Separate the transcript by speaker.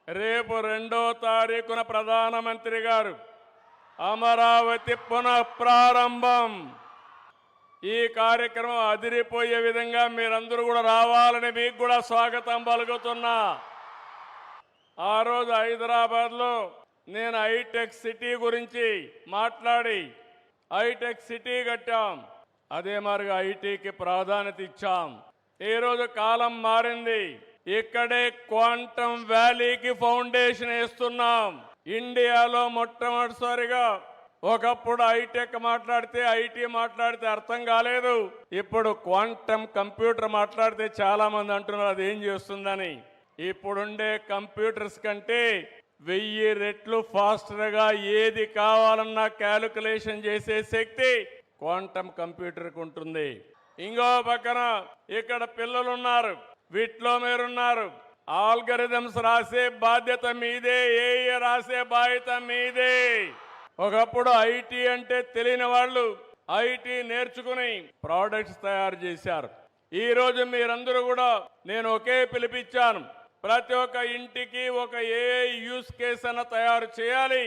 Speaker 1: రేపు 2వ తారీఖున ప్రధానమంత్రి గారు అమరావతి పునః ప్రారంభం. ఈ కార్యక్రమం అదిరిపోయే విధంగా మీరందరూ కూడా రావాలని మీకు కూడా స్వాగతం పలుకుతున్నా. ఆ రోజు హైదరాబాద్లో నేను హైటెక్ సిటీ గురించి మాట్లాడి హైటెక్ సిటీ కట్టాం. అదే మాదిరిగా ఐటీకి ప్రాధాన్యత ఇచ్చాం. ఈరోజు కాలం మారింది. ఇక్కడే క్వాంటమ్ వ్యాలీకి ఫౌండేషన్ వేస్తున్నాం. ఇండియాలో మొట్టమొదటిసారిగా ఒకప్పుడు హైటెక్ మాట్లాడితే ఐటీ మాట్లాడితే అర్థం కాలేదు. ఇప్పుడు క్వాంటమ్ కంప్యూటర్ మాట్లాడితే చాలా మంది అంటున్నారు అది ఏం చేస్తుందని. ఇప్పుడుండే కంప్యూటర్స్ కంటే 1000 రెట్లు ఫాస్టర్గా ఏది కావాలన్నా క్యాలిక్యులేషన్ చేసే శక్తి క్వాంటమ్ కంప్యూటర్కి ఉంటుంది. ఇంకో పక్కన ఇక్కడ పిల్లలు ఉన్నారు, వీటిలో మీరున్నారు. ఆల్గరిథమ్స్ రాసే బాధ్యత మీదే, ఏఏ రాసే బాధ్యత మీదే. ఒకప్పుడు ఐటీ అంటే తెలియని వాళ్ళు ఐటీ నేర్చుకుని ప్రోడక్ట్స్ తయారు చేశారు. ఈ రోజు మీరందరూ కూడా నేను ఒకే పిలిపించాను, ప్రతి ఒక్క ఇంటికి ఒక ఏఐ యూస్ కేస్ అన్న తయారు చేయాలి.